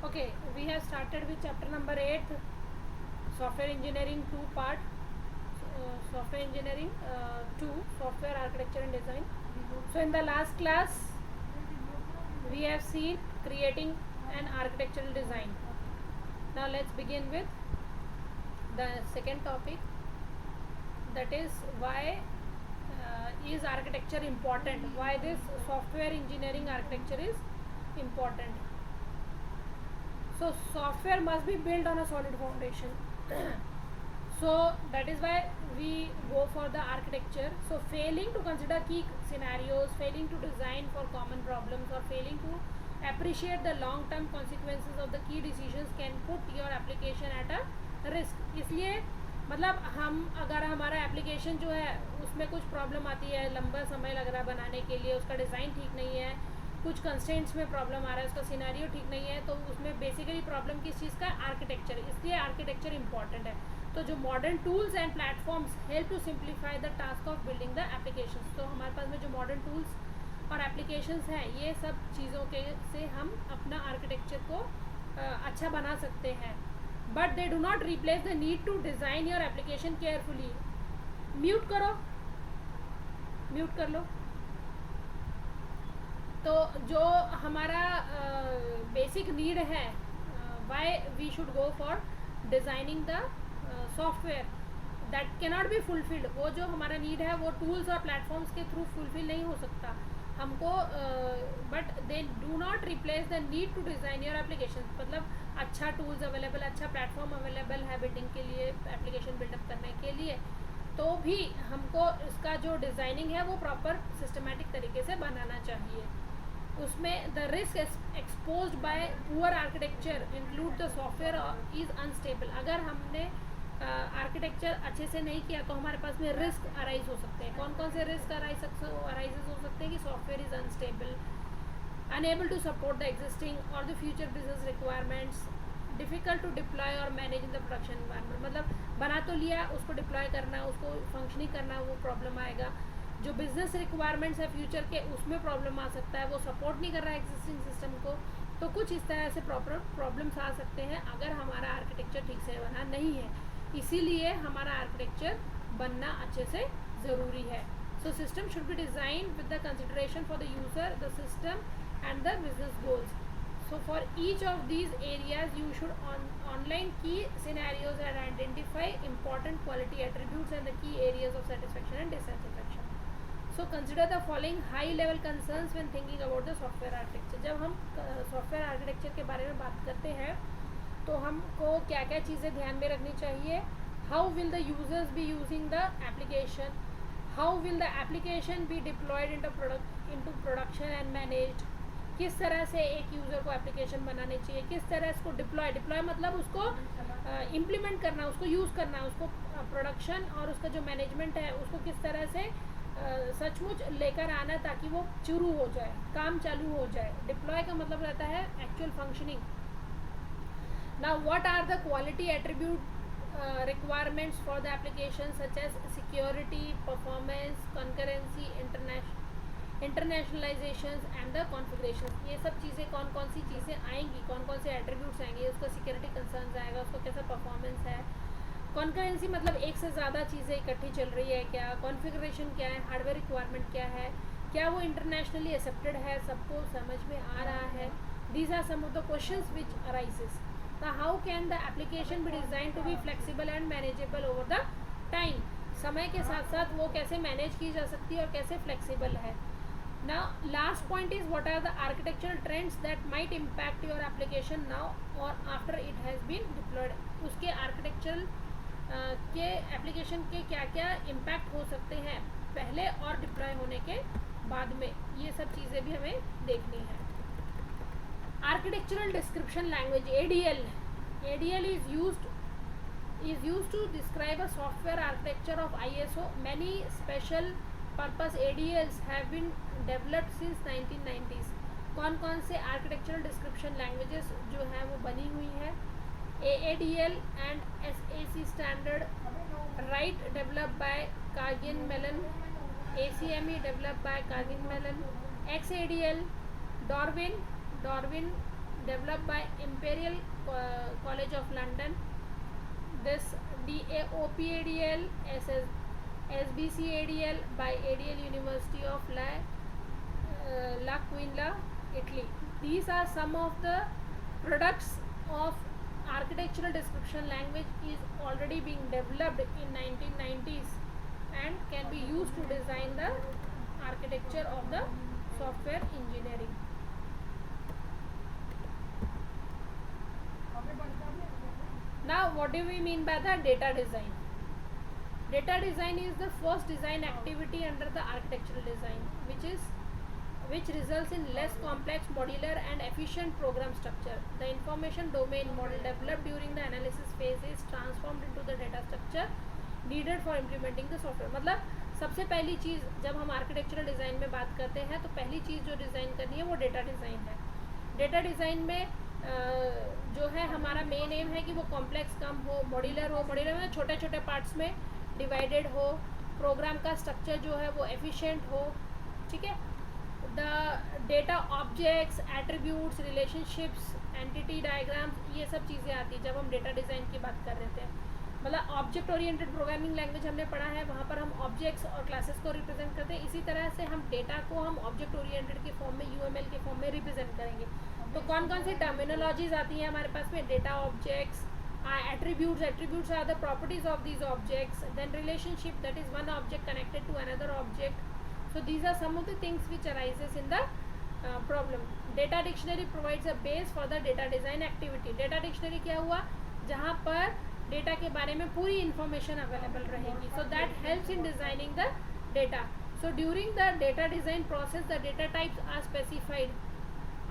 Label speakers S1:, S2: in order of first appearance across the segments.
S1: Okay, we have started with chapter number 8, software engineering 2 part, software engineering 2, software architecture and design. So in the last class we have seen creating an architectural design. Now let's begin with the second topic, that is why is architecture important, why this software engineering architecture is important. So software must be built on a solid foundation. So that is why we go for the architecture. So failing to consider key scenarios, failing to design for common problems, or failing to appreciate the long term consequences of the key decisions can put your application at a risk. इसलिए मतलब हम अगर हमारा application जो है उसमें कुछ problem आती है, लंबा समय लग रहा है बनाने के लिए, उसका डिज़ाइन ठीक नहीं है, कुछ कंस्टेंट्स में प्रॉब्लम आ रहा है, उसका सिनेरियो ठीक नहीं है, तो उसमें बेसिकली प्रॉब्लम किस चीज़ का, आर्किटेक्चर. इसलिए आर्किटेक्चर इंपॉर्टेंट है. तो जो modern tools and platforms help to simplify the task of building the applications. तो हमारे पास में जो मॉडर्न टूल्स और एप्लीकेशंस हैं, ये सब चीज़ों के से हम अपना आर्किटेक्चर को अच्छा बना सकते हैं. But they do not replace the need to design your application carefully. Mute करो, म्यूट कर लो. तो जो हमारा बेसिक नीड है, why we should go for designing the software, that cannot be fulfilled. वो जो हमारा नीड है वो टूल्स और प्लेटफॉर्म्स के थ्रू फुलफिल नहीं हो सकता हमको. But they do not replace the need to design your application. मतलब अच्छा टूल्स अवेलेबल, अच्छा प्लेटफॉर्म अवेलेबल है बिल्डिंग के लिए, एप्लीकेशन बिल्डअप करने के लिए, तो भी हमको इसका जो डिज़ाइनिंग है वो प्रॉपर सिस्टमेटिक तरीके से बनाना चाहिए. उसमें the risk exposed bye poor architecture include the software is unstable. अगर हमने आर्किटेक्चर अच्छे से नहीं किया तो हमारे पास में रिस्क अराइज हो सकते हैं. कौन कौन से रिस्क अराइजेज हो सकते हैं कि software is unstable, unable to support the existing और the future business requirements, difficult to deploy और manage in the production environment. मतलब बना तो लिया, उसको डिप्लॉय करना, उसको फंक्शनिंग करना, वो प्रॉब्लम आएगा. जो बिजनेस रिक्वायरमेंट्स है फ्यूचर के, उसमें प्रॉब्लम आ सकता है, वो सपोर्ट नहीं कर रहा है एग्जिस्टिंग सिस्टम को. तो कुछ इस तरह से प्रॉब्लम्स आ सकते हैं अगर हमारा आर्किटेक्चर ठीक से बना नहीं है. इसीलिए हमारा आर्किटेक्चर बनना अच्छे से ज़रूरी है. So system should be design with the consideration for the user, the system and the business goals. So for each of these areas you should online key scenarios and identify important quality attributes and the key areas of satisfaction and dissatisfaction. So consider the following high level concerns when thinking about the software architecture. जब हम software architecture के बारे में बात करते हैं तो हमको क्या क्या चीज़ें ध्यान में रखनी चाहिए. How will the users be using the application, how will the application B diploid into production and managed. किस तरह से एक यूज़र को एप्लीकेशन बनानी चाहिए, किस तरह इसको डिप्लॉय मतलब उसको इम्प्लीमेंट करना, उसको यूज़ करना, उसको प्रोडक्शन और उसका जो मैनेजमेंट है उसको किस तरह से सचमुच लेकर आना ताकि वो शुरू हो जाए, काम चालू हो जाए. डिप्लॉय का मतलब रहता है actual functioning. Now what are the quality attribute requirements for the application such as security, performance, concurrency, internationalisation and the configuration. ये सब चीज़ें कौन कौन सी चीज़ें आएंगी, कौन कौन से एट्रीब्यूट्स आएंगे. उसका सिक्योरिटी कंसर्न्स आएगा, उसको कैसा परफॉर्मेंस है. कॉन्करेंसी मतलब एक से ज़्यादा चीज़ें इकट्ठी चल रही है क्या. कॉन्फ़िगरेशन क्या है, हार्डवेयर रिक्वायरमेंट क्या है, क्या वो इंटरनेशनली एक्सेप्टेड है, सबको समझ में आ रहा है. These are some of the questions which arises. How can the application be design to be flexible and manageable over the time. समय के साथ साथ वो कैसे मैनेज की जा सकती है और कैसे फ्लेक्सिबल है. Now last point is what are the architectural trends that might impact your application now or after it has been deployed. उसके architectural के एप्लीकेशन के क्या क्या इम्पैक्ट हो सकते हैं पहले और डिप्लॉय होने के बाद में, ये सब चीज़ें भी हमें देखनी है. Architectural description language ADL. ADL is used to describe a software architecture of ISO. Many special purpose ADLs have been developed since 1990s. कौन कौन से आर्किटेक्चरल डिस्क्रिप्शन लैंग्वेजेस जो हैं वो बनी हुई है. AADL and SAC standard right developed by Carnegie Mellon, ACME developed by Carnegie Mellon, XADL, Darwin developed by Imperial College of London. This DAOPADL, SBCADL by ADL University of L'Aquila, Italy. These are some of the products of architectural description language is already being developed in 1990s and can be used to design the architecture of the software engineering. Now what do we mean by the data design? Data design is the first design activity under the architectural design, which results in less complex, modular and efficient program structure. The information domain model developed during the analysis phase is transformed into the data structure needed for implementing the software. मतलब सबसे पहली चीज़ जब हम architectural design में बात करते हैं तो पहली चीज़ जो डिज़ाइन करनी है वो डेटा डिज़ाइन है. डेटा डिज़ाइन में जो है हमारा मेन एम है कि वो कॉम्प्लेक्स कम हो, मॉड्यूलर में छोटे छोटे पार्ट्स में डिवाइडेड हो, प्रोग्राम का स्ट्रक्चर जो है वो एफिशिएंट हो. ठीक है. The data objects, attributes, relationships, entity diagrams, ये सब चीज़ें आती हैं जब हम डेटा डिज़ाइन की बात कर रहे थे. मतलब ऑब्जेक्ट ओरिएंटेड प्रोग्रामिंग लैंग्वेज हमने पढ़ा है, वहाँ पर हम ऑब्जेक्ट्स और क्लासेस को रिप्रेजेंट करते हैं. इसी तरह से हम डेटा को हम ऑब्जेक्ट ओरिएंटेड के फॉर्म में, यूएमएल के फॉर्म में रिप्रेजेंट करेंगे. तो कौन कौन सी टर्मिनोलॉजीज आती हैं हमारे पास में? Data objects, attributes are the properties of these objects, then relationship, that is one object connected to another object. So these are some of the things which arises in the problem. Data dictionary provides a base for the data design activity. Data dictionary क्या हुआ? जहाँ पर data के बारे में पूरी information available रहेगी. So that helps in designing the data. So during the data design process, the data types are specified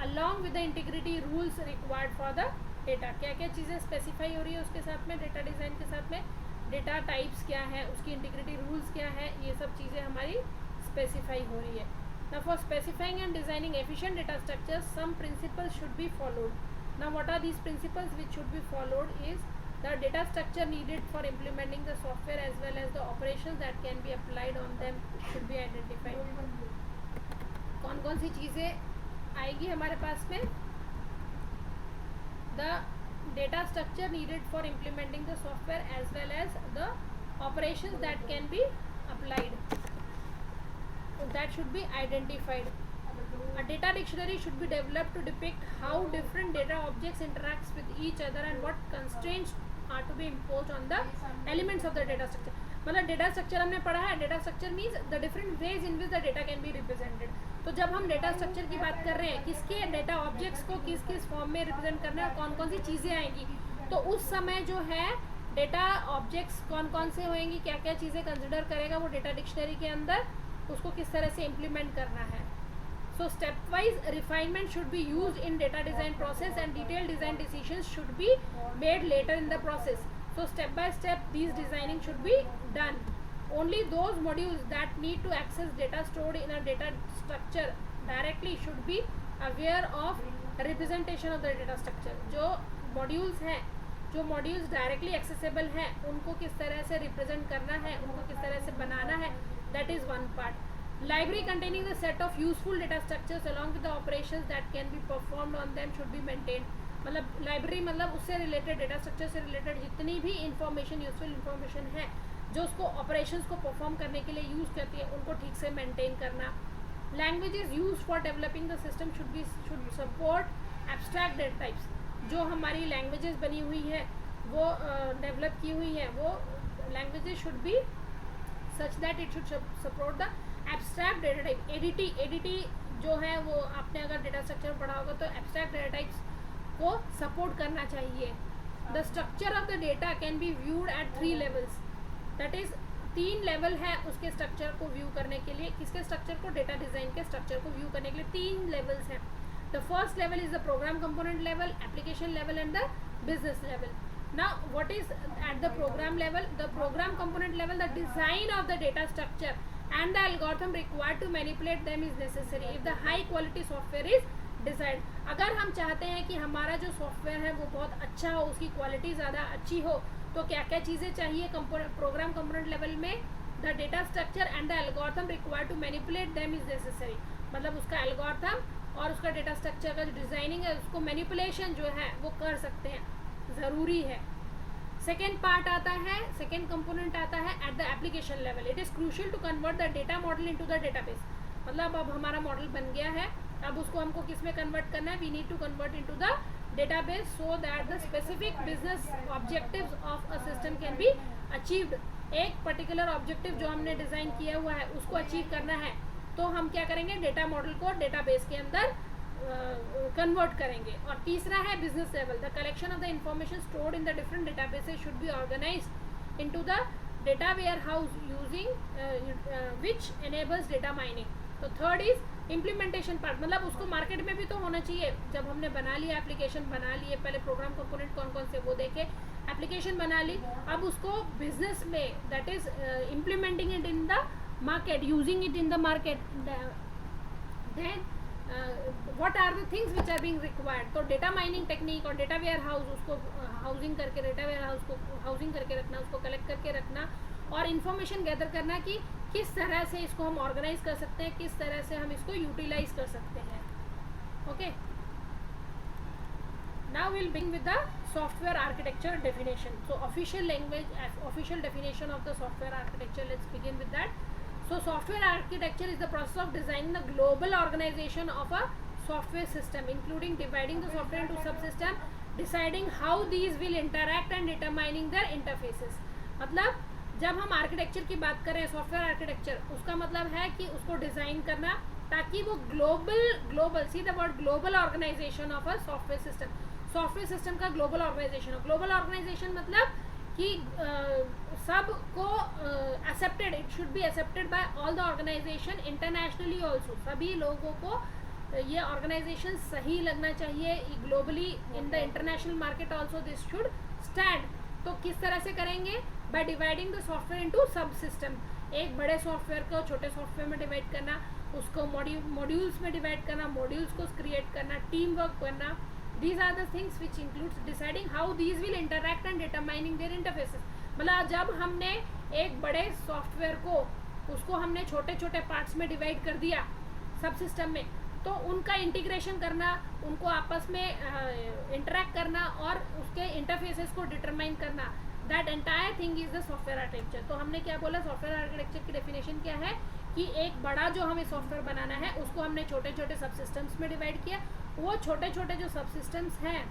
S1: along with the integrity rules required for the data. क्या क्या चीज़ें स्पेसिफाई हो रही है उसके साथ में, डेटा डिज़ाइन के साथ में डेटा टाइप्स क्या है, उसकी इंटीग्रिटी रूल्स क्या है, ये सब चीज़ें हमारी स्पेसिफाई हो रही है. Now for specifying and designing efficient data structures some principles should be followed. Now what are these principles which should be followed is the data structure needed for implementing the software as well as the operations that can be applied on them should be identified. कौन कौन सी चीज़ें आएगी हमारे पास में? The data structure needed for implementing the software as well as the operations that can be applied, that should be identified. A data dictionary should be developed to depict how different data objects interacts with each other and what constraints are to be imposed on the elements of the data structure. मतलब data structure हमने पढ़ा है. Data structure means the different ways in which the data can be represented. तो जब हम data structure की बात कर रहे हैं, किसके डेटा ऑब्जेक्ट्स को किस किस फॉर्म में रिप्रेजेंट करना है और कौन कौन सी चीज़ें आएंगी, तो उस समय जो है डेटा ऑब्जेक्ट्स कौन कौन से होंगी, क्या क्या चीज़ें कंसिडर करेगा वो डेटा डिक्शनरी के अंदर, उसको किस तरह से इम्प्लीमेंट करना है. So step-wise refinement should be used in data design process and detailed design decisions should be made later in the process. So step by step these designing should be done. Only those modules that need to access data stored in a data structure directly should be aware of representation of the data structure. जो modules हैं, जो modules directly accessible हैं, उनको किस तरह से represent करना है, उनको किस तरह से बनाना है, that is one part. Library containing the set of useful data structures along with the operations that can be performed on them should be maintained. मतलब लाइब्रेरी मतलब उससे रिलेटेड, डेटा स्ट्रक्चर से रिलेटेड जितनी भी इंफॉर्मेशन, यूजफुल इंफॉर्मेशन है जो उसको operations को परफॉर्म करने के लिए यूज़ करती है, उनको ठीक से मेंटेन करना. Languages use for developing the system should support abstract data types. जो हमारी लैंग्वेजेस बनी हुई है वो डेवलप की हुई है, वो languages should be such that it should support the abstract data type. ADT जो है वो आपने अगर डेटा स्ट्रक्चर पढ़ा होगा तो एब्स्ट्रैक्ट डेटा टाइप्स को सपोर्ट करना चाहिए. The structure of the data can be viewed at 3 levels. That is 3 level है उसके स्ट्रक्चर को व्यू करने के लिए. किसके स्ट्रक्चर को? डेटा डिज़ाइन के स्ट्रक्चर को व्यू करने के लिए 3 लेवल्स हैं. The first level is the program component level, application level and the business level. Now what is at the program level? The program component level, the design of the data structure and the algorithm required to manipulate them is necessary if the high quality software is desired. अगर हम चाहते हैं कि हमारा जो software है वो बहुत अच्छा हो, उसकी क्वालिटी ज़्यादा अच्छी हो, तो क्या क्या चीज़ें चाहिए प्रोग्राम कंपोनेंट लेवल में? The data structure and the algorithm required to manipulate them is necessary. मतलब उसका एल्गोरिथम और उसका डेटा स्ट्रक्चर का जो डिज़ाइनिंग है उसको मैनिपुलेशन जो है वो कर सकते हैं, ज़रूरी है। सेकेंड पार्ट आता है, सेकेंड कंपोनेंट आता है at the application level. It is crucial to convert the data model into the database. मतलब अब हमारा मॉडल बन गया है, अब उसको हमको किस में कन्वर्ट करना है, we need to convert into the database so that the specific business objectives of a system can be achieved. एक पर्टिकुलर ऑब्जेक्टिव जो हमने डिज़ाइन किया हुआ है उसको अचीव करना है, तो हम क्या करेंगे, डेटा मॉडल को डेटाबेस के अंदर कन्वर्ट करेंगे। और तीसरा है business level. The collection of the information stored in the different databases should be organised into the data warehouse using which enables data mining. तो थर्ड इज इम्प्लीमेंटेशन पार्ट, मतलब उसको market में भी तो होना चाहिए। जब हमने बना लिया, एप्लीकेशन बना लिए, पहले प्रोग्राम कंपोनेंट कौन कौन से वो देखे, एप्लीकेशन बना ली, अब उसको बिजनेस में that is implementing it in the market, using it in the market, then what are the things which are being required। तो डेटा माइनिंग टेक्निक और डेटा वेयर हाउस, उसको हाउसिंग करके, डेटा वेयर हाउस को housing करके रखना, उसको collect करके रखना और इन्फॉर्मेशन गैदर करना कि किस तरह से इसको हम ऑर्गेनाइज कर सकते हैं, किस तरह से हम इसको यूटिलाइज कर सकते हैं। Okay, now we'll begin with the software architecture definition। So official language, official definition of the software architecture, let's begin with that। So software architecture is the process of designing the global organization of a software system, including dividing the software into subsystem, deciding how these will interact and determining their interfaces। मतलब जब हम architecture की बात करें, software architecture, उसका मतलब है कि उसको डिज़ाइन करना ताकि वो global see the word global organisation of a software system, software system का ग्लोबल ऑर्गेनाइजेशन हो। ग्लोबल ऑर्गेनाइजेशन मतलब कि सबको accepted, it should be accepted by all the organisation internationally also. सभी लोगों को ये ऑर्गेनाइजेशन सही लगना चाहिए globally, in the international market also this should stand. तो किस तरह से करेंगे, by dividing the software into subsystem. एक बड़े सॉफ्टवेयर को छोटे सॉफ्टवेयर में डिवाइड करना, उसको मॉड्यूल्स में डिवाइड करना, मॉड्यूल्स को क्रिएट करना, टीम वर्क करना। These are the things which includes deciding how these will interact and determining their interfaces। मतलब जब हमने एक बड़े सॉफ्टवेयर को, उसको हमने छोटे छोटे पार्ट्स में डिवाइड कर दिया सब सिस्टम में, तो उनका इंटीग्रेशन करना, उनको आपस में इंटरेक्ट करना और उसके इंटरफेसेस को डिटरमाइन करना, that entire thing is the software architecture. तो हमने क्या बोला, सॉफ्टवेयर आर्किटेक्चर की डेफिनेशन क्या है कि एक बड़ा जो हमें सॉफ्टवेयर बनाना है उसको हमने छोटे छोटे सब सिस्टम्स में डिवाइड किया। वो छोटे छोटे जो सब सिस्टम्स हैं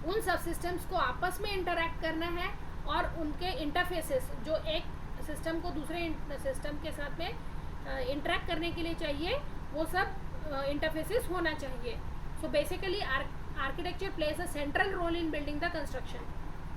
S1: उन सब सिस्टम्स को आपस में इंटरेक्ट करना है और उनके इंटरफेसेस जो एक सिस्टम को दूसरे सिस्टम के साथ में इंटरेक्ट करने के लिए चाहिए, वो सब इंटरफेसेस होना चाहिए। So basically architecture place a central role in building the construction.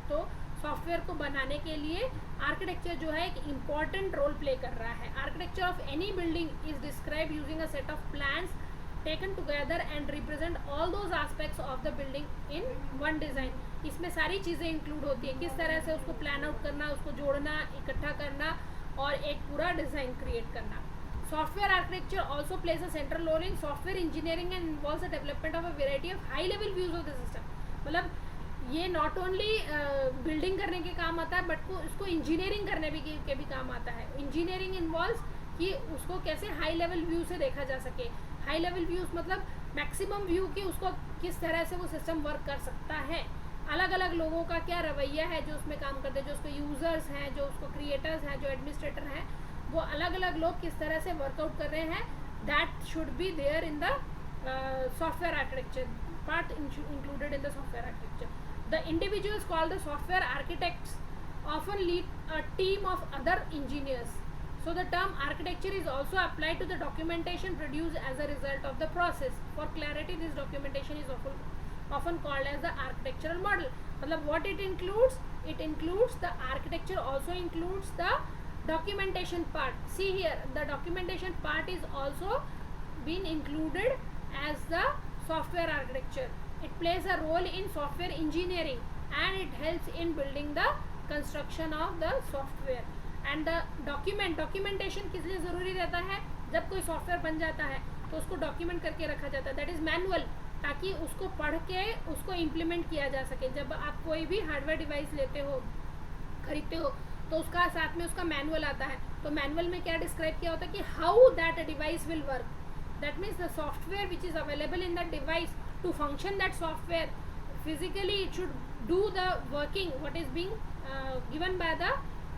S1: तो सॉफ्टवेयर को बनाने के लिए आर्किटेक्चर जो है एक इम्पॉर्टेंट रोल प्ले कर रहा है। Architecture of any building is describe using a set of plans taken together and represent all those aspects of the building in one design। इसमें सारी चीज़ें इंक्लूड होती है, किस तरह से उसको प्लान आउट करना, उसको जोड़ना, इकट्ठा करना और एक पूरा डिज़ाइन क्रिएट करना। Software architecture also place a central role in software engineering and involves the development of a variety of high level views of the system. मतलब ये नॉट ओनली बिल्डिंग करने के काम आता है बट इसको इंजीनियरिंग करने के भी काम आता है। इंजीनियरिंग इन्वॉल्व्स कि उसको कैसे हाई लेवल व्यू से देखा जा सके। हाई लेवल व्यूज मतलब मैक्सिमम व्यू कि उसको किस तरह से वो सिस्टम वर्क कर सकता है, अलग अलग लोगों का क्या रवैया है जो उसमें काम करते हैं, जो उसको यूज़र्स हैं, जो उसको क्रिएटर्स हैं, जो एडमिनिस्ट्रेटर हैं, वो अलग अलग लोग किस तरह से वर्कआउट कर रहे हैं, that should be there in the software architecture part included in the software architecture. The individuals called the software architects often lead a team of other engineers। So the term architecture is also applied to the documentation produced as a result of the process। For clarity, this documentation is often called as the architectural model। मतलब what it includes? It includes the architecture, also includes the documentation part। See here, the documentation part is also been included as the software architecture। It plays a role in software engineering and it helps in building the construction of the software। And the documentation किस लिए ज़रूरी रहता है, जब कोई software बन जाता है तो उसको डॉक्यूमेंट करके रखा जाता है, दैट इज़ मैनुअल, ताकि उसको पढ़ के उसको इम्प्लीमेंट किया जा सके। जब आप कोई भी हार्डवेयर डिवाइस लेते हो, खरीदते हो, तो उसका साथ में उसका मैनुअल आता है। तो मैनुअल में क्या डिस्क्राइब किया होता है कि how that device will work, that means the software which is available in that device, to function that software physically it should do the working what is being given by the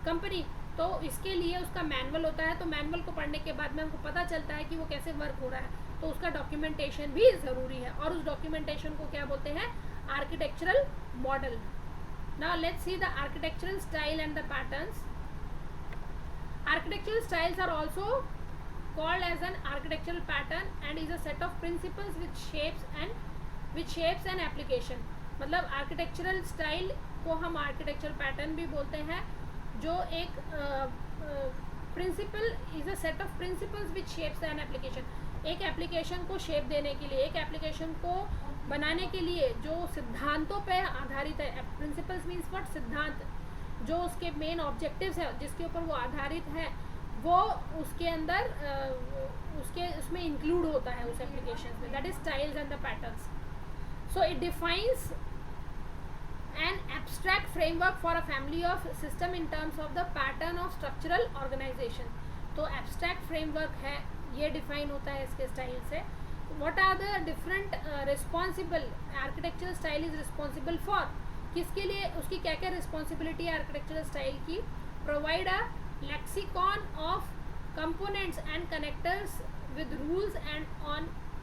S1: company. तो इसके लिए उसका manual होता है, तो manual को पढ़ने के बाद में हमको पता चलता है कि वो कैसे वर्क हो रहा है, तो उसका डॉक्यूमेंटेशन भी ज़रूरी है, और उस डॉक्यूमेंटेशन को क्या बोलते हैं, architectural model. Now let's see the architectural style and the patterns. Architectural styles are also called as an architectural pattern and is a set of principles which shapes an application. मतलब architectural style को हम architectural pattern भी बोलते हैं, जो एक principle is a set of principles which shapes an application. एक application को shape देने के लिए, एक application को बनाने के लिए जो सिद्धांतों पे आधारित है, principles means what, सिद्धांत, जो उसके मेन ऑब्जेक्टिव्स है जिसके ऊपर वो आधारित है, वो उसके अंदर उसमें इंक्लूड होता है उस एप्लीकेशन में. That is styles and the patterns. So it defines an abstract framework for a family of system in terms of the pattern of structural organisation. तो एब्स्ट्रैक्ट फ्रेमवर्क है, ये डिफाइन होता है इसके स्टाइल से. What are the different responsible architectural style is responsible for, किसके लिए, उसकी क्या क्या रिस्पॉन्सिबिलिटी है आर्किटेक्चरल स्टाइल की. Provide a lexicon of components and connectors with rules and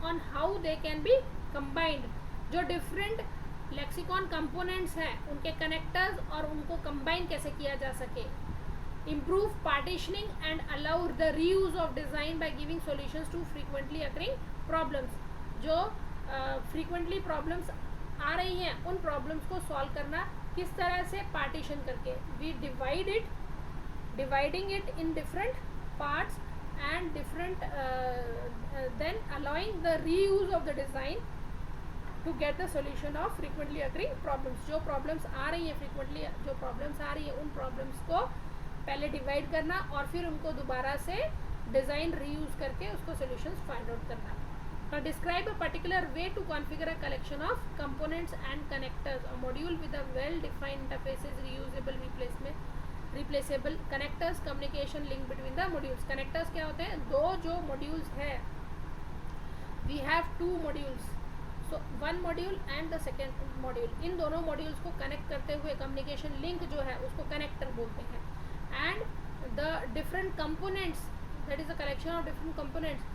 S1: on how they can be combined. जो डिफरेंट लेक्सिकॉन कंपोनेंट्स हैं उनके कनेक्टर्स और उनको कंबाइन कैसे किया जा सके. Improve partitioning and allow the reuse of design by giving solutions to frequently occurring problems. जो फ्रीक्वेंटली प्रॉब्लम्स आ रही हैं उन प्रॉब्लम्स को सॉल्व करना किस तरह से, पार्टीशन करके. We dividing it in different parts and different then allowing the reuse of the design to get the solution of frequently occurring problems. जो प्रॉब्लम्स आ रही हैं फ्रीक्वेंटली, जो प्रॉब्लम्स आ रही हैं उन प्रॉब्लम्स को पहले डिवाइड करना और फिर उनको दोबारा से डिज़ाइन रीयूज करके उसको सोल्यूशंस फाइंड आउट करना. Describe a particular way to configure a collection of components and connectors. A module with a well-defined interfaces, reusable, replaceable connectors, communication link between the modules. Connectors क्या होते हैं, दो जो modules है, we have two modules, so one module and the second module. इन दोनों modules को connect करते हुए communication link जो है उसको connector बोलते हैं. And the different components, that is a collection of different components.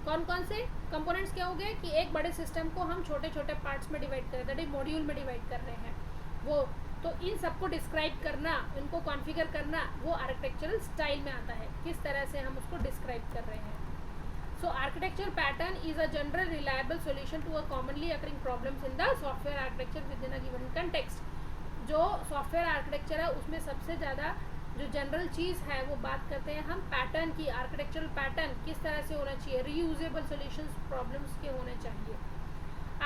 S1: कौन कौन से कंपोनेंट्स क्या हो गए कि एक बड़े सिस्टम को हम छोटे छोटे पार्ट्स में डिवाइड कर रहे हैं, मॉड्यूल में डिवाइड कर रहे हैं वो, तो इन सबको डिस्क्राइब करना, इनको कॉन्फ़िगर करना, वो आर्किटेक्चरल स्टाइल में आता है, किस तरह से हम उसको डिस्क्राइब कर रहे हैं. So architecture pattern is a general reliable solution to a commonly occurring problems in the software architecture within a given context. जो सॉफ्टवेयर आर्किटेक्चर है उसमें सबसे ज़्यादा जो जनरल चीज़ है वो बात करते हैं हम पैटर्न की. आर्किटेक्चरल पैटर्न किस तरह से होना चाहिए, रीयूजेबल सॉल्यूशंस प्रॉब्लम्स के होने चाहिए.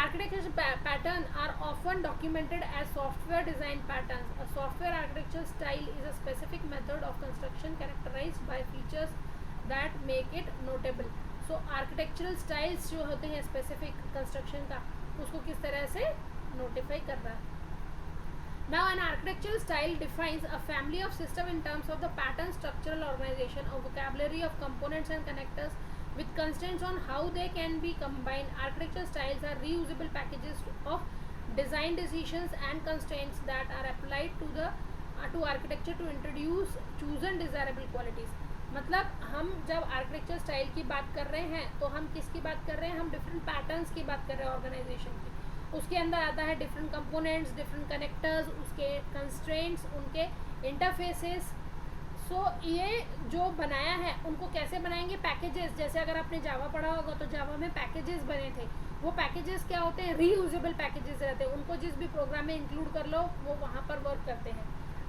S1: Architecture pattern are often documented as software design patterns. A software architecture style is a specific method of construction characterised by features that make it notable. So architectural styles जो होते हैं specific construction का, उसको किस तरह से notify कर रहा है. Now an architectural style defines a family of system in terms of the pattern, structural organization, a vocabulary of components and connectors with constraints on how they can be combined. Architectural styles are reusable packages of design decisions and constraints that are applied to architecture to introduce chosen desirable qualities. मतलब हम जब architecture style की बात कर रहे हैं तो हम किसकी बात कर रहे हैं, हम डिफरेंट पैटर्न्स की बात कर रहे हैं ऑर्गेनाइजेशन की. उसके अंदर आता है डिफरेंट कंपोनेंट्स, डिफरेंट कनेक्टर्स, उसके कंस्ट्रेंट्स, उनके इंटरफेसेस. सो ये जो बनाया है उनको कैसे बनाएंगे, पैकेजेस. जैसे अगर आपने जावा पढ़ा होगा तो जावा में पैकेजेस बने थे. वो पैकेजेस क्या होते हैं, रीयूजेबल पैकेजेस रहते हैं, उनको जिस भी प्रोग्राम में इंक्लूड कर लो वो वहाँ पर वर्क करते हैं.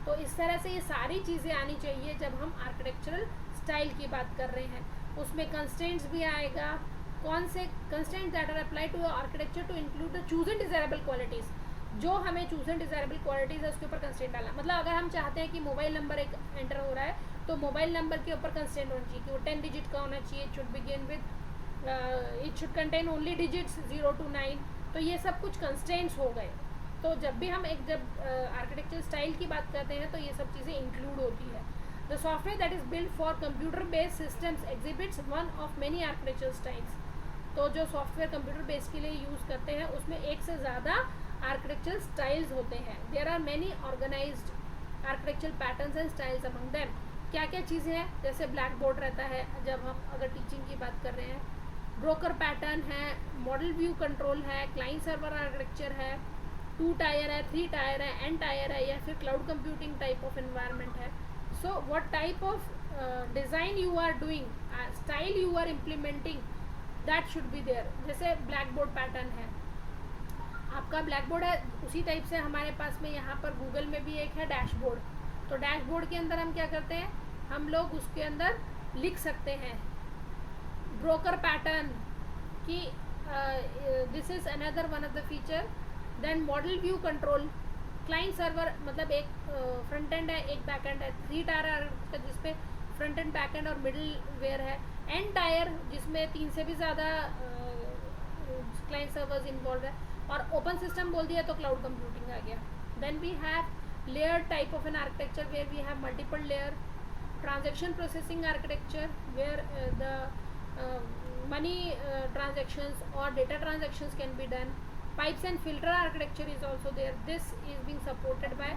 S1: तो इस तरह से ये सारी चीज़ें आनी चाहिए जब हम आर्किटेक्चरल स्टाइल की बात कर रहे हैं. उसमें कंस्ट्रेंट्स भी आएगा, कौन से constraints that are apply to architecture to include the chosen desirable qualities. जो हमें चूजन डिजायरेबल क्वालिटीज़ है उसके ऊपर कंस्ट्रेंट डालना. मतलब अगर हम चाहते हैं कि मोबाइल नंबर एक एंटर हो रहा है तो मोबाइल नंबर के ऊपर कंस्ट्रेंट होना चाहिए कि वो 10 डिजिट का होना चाहिए. It should begin with it should contain only digits 0 to 9. तो ये सब कुछ कंस्ट्रेंट्स हो गए. तो जब भी हम जब आर्किटेक्चर स्टाइल की बात करते हैं तो ये सब चीज़ें इंक्लूड होती है. The software that is built for computer based systems exhibits one of many architectural styles. तो जो सॉफ्टवेयर कंप्यूटर बेस के लिए यूज़ करते हैं उसमें एक से ज़्यादा आर्किटेक्चरल स्टाइल्स होते हैं. There are many organised architectural patterns and styles among them. क्या क्या चीज़ें हैं, जैसे ब्लैक बोर्ड रहता है जब हम अगर टीचिंग की बात कर रहे हैं, ब्रोकर पैटर्न है, मॉडल व्यू कंट्रोल है, क्लाइंट सर्वर आर्किटेक्चर है, 2 टायर है, 3 टायर है, N टायर है, या फिर cloud computing type of environment है. So what type of design you are doing, style you are implementing, that should be there. जैसे black board pattern है, आपका ब्लैक बोर्ड है, उसी टाइप से हमारे पास में यहाँ पर गूगल में भी एक है डैशबोर्ड. तो डैशबोर्ड के अंदर हम क्या करते हैं, हम लोग उसके अंदर लिख सकते हैं ब्रोकर पैटर्न की this is another one of the feature. Then model view control, client server मतलब एक फ्रंट एंड है एक बैक एंड है, 3 टायर का जिसपे फ्रंट एंड बैक एंड और मिडिल वेयर है, N टायर जिसमें 3 से भी ज़्यादा क्लाइंट सर्वर्स इन्वॉल्व है, और ओपन सिस्टम बोल दिया तो क्लाउड कंप्यूटिंग आ गया. Then we have layer type of an architecture where we have multiple layer, transaction processing architecture where the money transactions or data transactions can be done. Pipes and filter architecture is also there. This is being supported by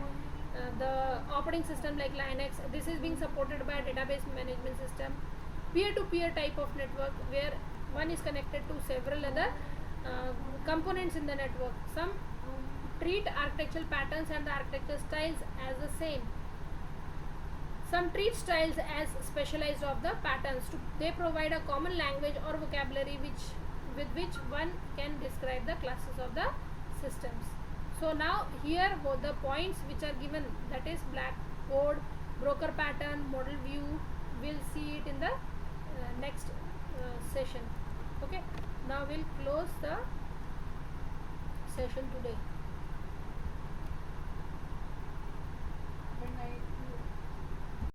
S1: the operating system like Linux. This is being supported by database management system. Peer-to-peer type of network where one is connected to several other components in the network. Some treat architectural patterns and the architectural styles as the same. Some treat styles as specialized of the patterns. They provide a common language or vocabulary with which one can describe the classes of the systems. So now here the points which are given, that is blackboard, broker pattern, model view, we'll see it in the next session. Okay, now we'll close the session today.